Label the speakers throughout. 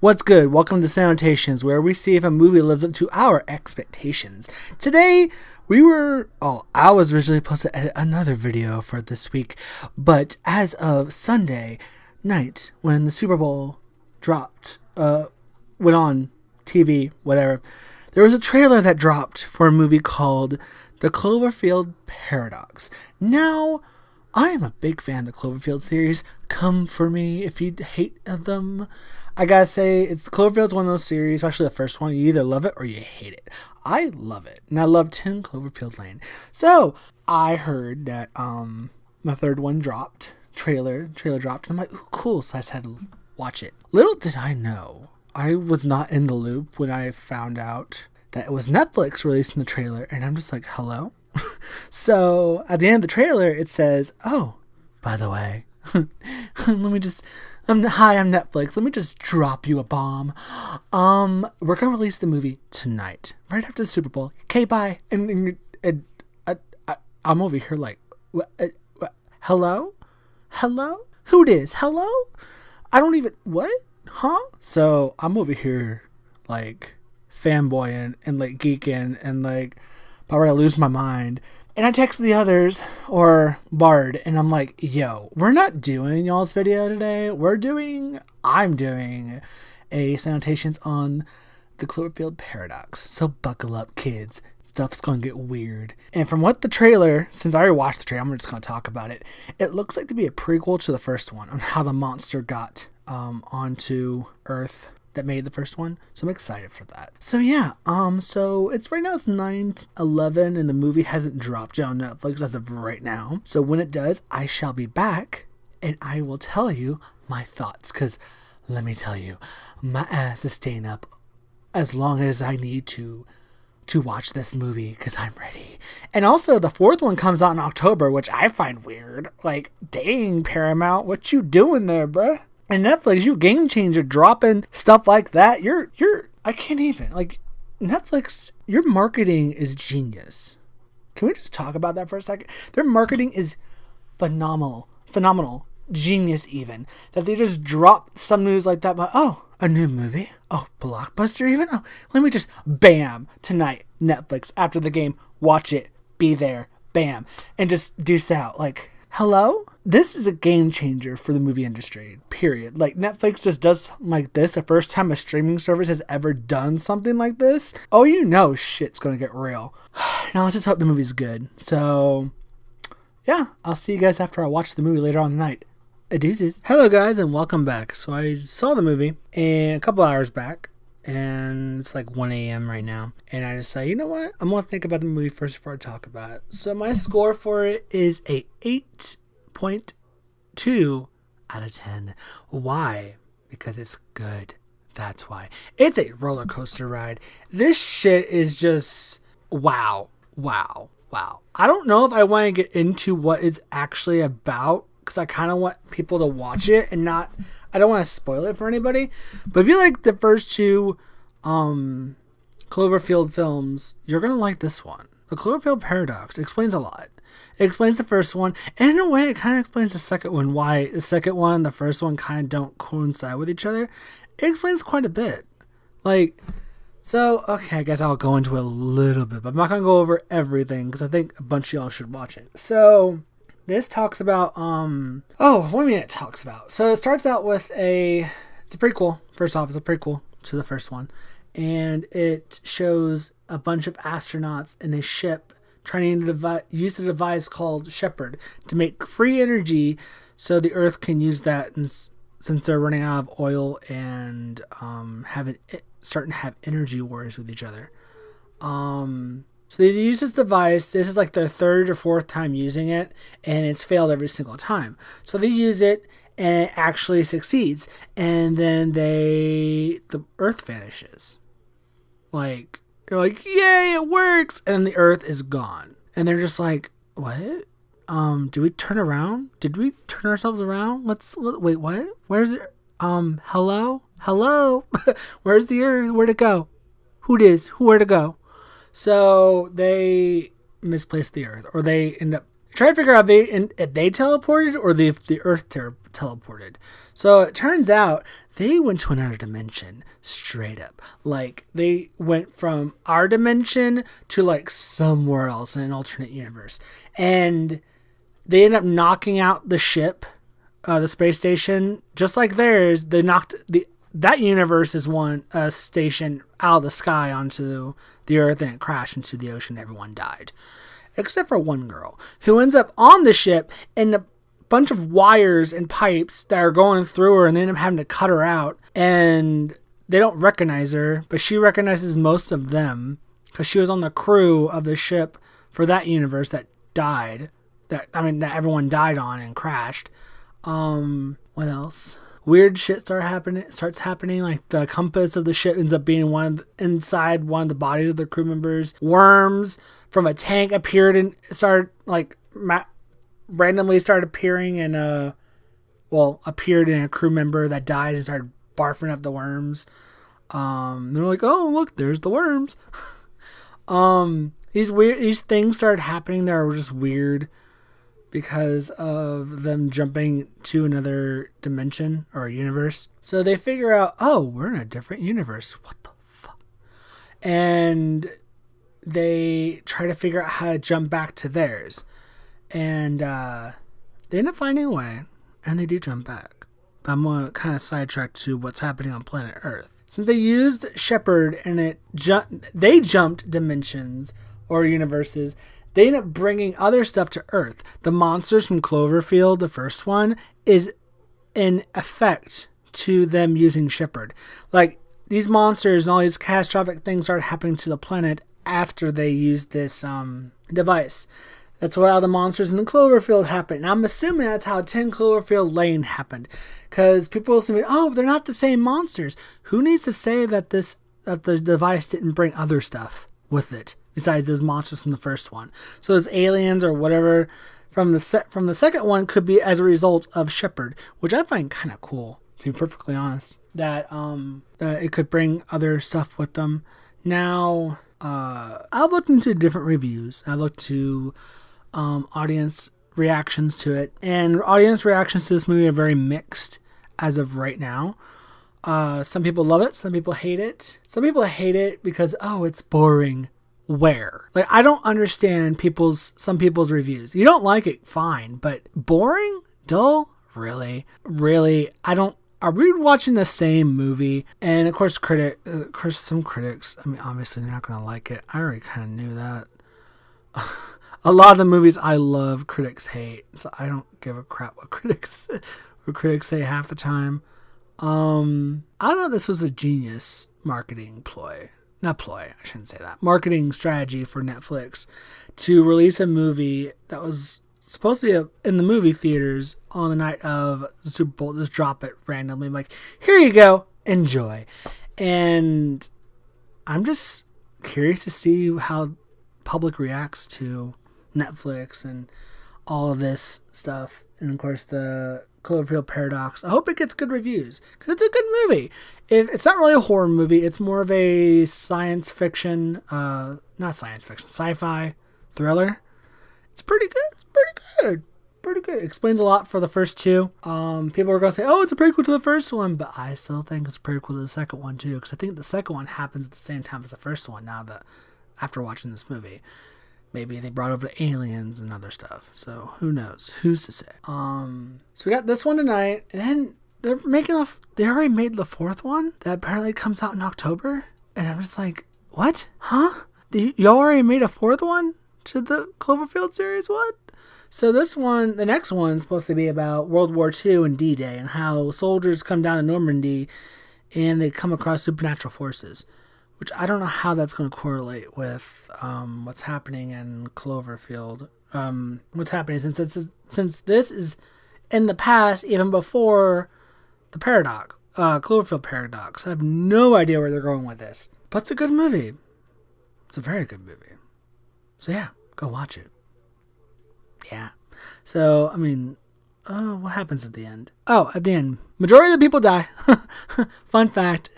Speaker 1: What's good? Welcome to Cinetations, where we see if a movie lives up to our expectations. Today, I was originally supposed to edit another video for this week, but as of Sunday night, when the Super Bowl dropped, went on TV, whatever, there was a trailer that dropped for a movie called The Cloverfield Paradox. Now, I am a big fan of the Cloverfield series. Come for me if you hate them. I gotta say, Cloverfield's one of those series, especially the first one, you either love it or you hate it. I love it, and I love 10 Cloverfield Lane. So, I heard that my third one dropped, trailer dropped, and I'm like, ooh, cool, so I decided to watch it. Little did I know, I was not in the loop when I found out that it was Netflix releasing the trailer, and I'm just like, hello? So, at the end of the trailer, it says, oh, by the way, I'm Netflix. Let me just drop you a bomb. We're going to release the movie tonight, right after the Super Bowl. Okay, bye. And I'm over here like, hello? Hello? Who dis? Hello? I don't even, what? Huh? So, I'm over here, like, fanboying and like, geeking and like, about ready to lose my mind. And I text the others, or Bard, and I'm like, yo, we're not doing y'all's video today. I'm doing a Cinetations on the Cloverfield Paradox. So buckle up, kids. Stuff's going to get weird. And from what the trailer, since I already watched the trailer, I'm just going to talk about it. It looks like to be a prequel to the first one on how the monster got onto Earth that made the first one. So I'm excited for that. So yeah, so it's right now it's 9/11 and the movie hasn't dropped yet on Netflix as of right now. So when it does, I shall be back and I will tell you my thoughts, because let me tell you, my ass is staying up as long as I need to watch this movie, because I'm ready. And also the fourth one comes out in October, which I find weird. Like, dang, Paramount, what you doing there, bruh? And Netflix, you game changer, dropping stuff like that. I can't even. Like, Netflix, your marketing is genius. Can we just talk about that for a second? Their marketing is phenomenal, genius even. That they just drop some news like that, but oh, a new movie? Oh, Blockbuster even? Oh, let me just, bam, tonight, Netflix, after the game, watch it, be there, bam, and just deuce out. Like, hello? This is a game changer for the movie industry, period. Like, Netflix just does like this, the first time a streaming service has ever done something like this. Oh, you know shit's gonna get real. Now let's just hope the movie's good. So, yeah, I'll see you guys after I watch the movie later on tonight. Deuces. Hello guys and welcome back. So I saw the movie a couple hours back, and it's like 1 a.m. right now. And I decided, you know what? I'm going to think about the movie first before I talk about it. So my score for it is a 8.2 out of 10. Why? Because it's good. That's why. It's a roller coaster ride. This shit is just wow. I don't know if I want to get into what it's actually about, because I kind of want people to watch it and I don't want to spoil it for anybody. But if you like the first two Cloverfield films, you're going to like this one. The Cloverfield Paradox explains a lot. It explains the first one, and in a way it kind of explains the second one, why the second one and the first one kind of don't coincide with each other. It explains quite a bit. Like, so, okay, I guess I'll go into it a little bit, but I'm not going to go over everything, because I think a bunch of y'all should watch it. So, this talks about, what do you mean it talks about? So it starts out with it's a prequel. First off, it's a prequel to the first one. And it shows a bunch of astronauts in a ship trying to use a device called Shepherd to make free energy so the Earth can use that, and since they're running out of oil and starting to have energy wars with each other. So they use this device. This is like their third or fourth time using it, and it's failed every single time. So they use it, and it actually succeeds. And then the Earth vanishes. Like, they're like, yay, it works! And then the Earth is gone. And they're just like, what? Do we turn around? Did we turn ourselves around? Wait, what? Where's it? Hello? Where's the Earth? Where'd it go? Where'd it go? So they misplace the Earth, or they end up try to figure out if they teleported or if the Earth teleported. So it turns out they went to another dimension straight up. Like they went from our dimension to like somewhere else in an alternate universe, and they end up knocking out the ship, the space station, just like theirs. They knocked that universe is one station out of the sky onto the Earth, and it crashed into the ocean. Everyone died, except for one girl who ends up on the ship, and a bunch of wires and pipes that are going through her, and they end up having to cut her out. And they don't recognize her, but she recognizes most of them because she was on the crew of the ship for that universe that died. That everyone died on and crashed. What else? Weird shit starts happening. Like the compass of the ship ends up being inside one of the bodies of the crew members. Worms from a tank appeared and started randomly started appearing and appeared in a crew member that died and started barfing up the worms. They're like, oh look, there's the worms. These things started happening that were just weird because of them jumping to another dimension or universe. So they figure out, oh, we're in a different universe. What the fuck? And they try to figure out how to jump back to theirs. And they end up finding a way, and they do jump back. But I'm going to kind of sidetrack to what's happening on planet Earth. Since they used Shepard and they jumped dimensions or universes, they end up bringing other stuff to Earth. The monsters from Cloverfield, the first one, is in effect to them using Shepard. Like, these monsters and all these catastrophic things started happening to the planet after they used this device. That's how the monsters in the Cloverfield happened. And I'm assuming that's how 10 Cloverfield Lane happened. Because people will say, oh, they're not the same monsters. Who needs to say that the device didn't bring other stuff with it besides those monsters from the first one? So those aliens or whatever from the second one could be as a result of Shepard, which I find kind of cool, to be perfectly honest. That it could bring other stuff with them. Now, I've looked into different reviews. I looked to audience reactions to it, and audience reactions to this movie are very mixed as of right now. Some people love it, some people hate it. Some people hate it because, oh, it's boring. Where? Like, I don't understand some people's reviews. You don't like it, fine, but boring? Dull? Really? Are we watching the same movie? And of course, some critics, I mean, obviously they're not going to like it. I already kind of knew that. A lot of the movies I love, critics hate. So I don't give a crap what critics say half the time. I thought this was a genius marketing ploy. Not ploy, I shouldn't say that. Marketing strategy for Netflix to release a movie that was supposed to be in the movie theaters on the night of the Super Bowl. Just drop it randomly. Like, here you go, enjoy. And I'm just curious to see how public reacts to Netflix and all of this stuff. And of course, the Cloverfield Paradox. I hope it gets good reviews because it's a good movie. It's not really a horror movie. It's more of a science fiction, not science fiction, sci-fi thriller. It's pretty good. It explains a lot for the first two. People are going to say, oh, it's a prequel to the first one, but I still think it's a prequel to the second one too, because I think the second one happens at the same time as the first one after watching this movie. Maybe they brought over the aliens and other stuff. So who knows? Who's to say? So we got this one tonight, and then they already made the fourth one that apparently comes out in October. And I'm just like, what? Huh? You already made a fourth one to the Cloverfield series? What? So the next one is supposed to be about World War II and D-Day and how soldiers come down to Normandy and they come across supernatural forces. Which I don't know how that's going to correlate with what's happening in Cloverfield. What's happening since this is in the past, even before the Paradox, Cloverfield Paradox. I have no idea where they're going with this. But it's a good movie. It's a very good movie. So yeah, go watch it. Yeah. So, I mean, Oh, what happens at the end? Oh, at the end, majority of the people die. Fun fact.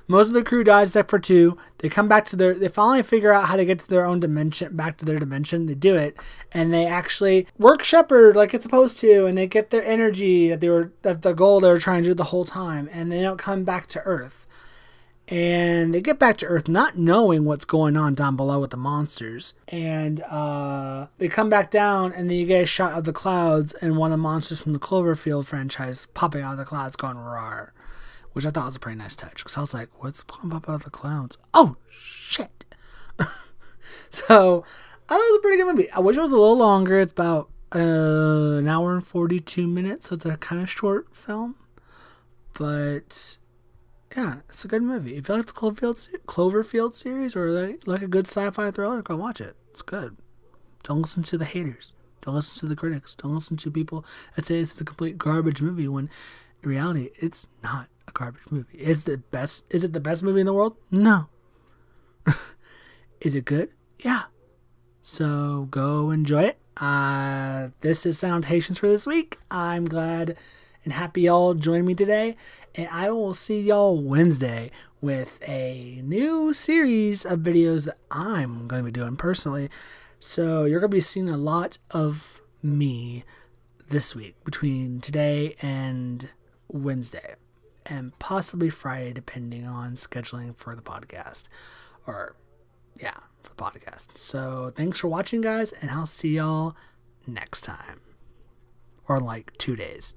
Speaker 1: Most of the crew dies except for 2. They come back to they finally figure out how to get to their own dimension, back to their dimension. They do it, and they actually work Shepard like it's supposed to, and they get their energy that the goal they were trying to do the whole time, and they don't come back to Earth. And they get back to Earth not knowing what's going on down below with the monsters. And they come back down, and then you get a shot of the clouds and one of the monsters from the Cloverfield franchise popping out of the clouds going roar. Which I thought was a pretty nice touch. Because I was like, what's going to pop out of the clouds? Oh, shit. So, I thought it was a pretty good movie. I wish it was a little longer. It's about an hour and 42 minutes. So it's a kind of short film. But yeah, it's a good movie. If you like the Cloverfield series or like a good sci-fi thriller, go watch it. It's good. Don't listen to the haters. Don't listen to the critics. Don't listen to people that say this is a complete garbage movie when in reality it's not a garbage movie. Is it the best movie in the world? No. Is it good? Yeah. So go enjoy it. This is Cinetations for this week. I'm glad and happy y'all joined me today. And I will see y'all Wednesday with a new series of videos that I'm going to be doing personally. So you're going to be seeing a lot of me this week between today and Wednesday. And possibly Friday, depending on scheduling for the podcast. For the podcast. So thanks for watching, guys. And I'll see y'all next time. Or in like 2 days.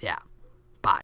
Speaker 1: Yeah. Bye.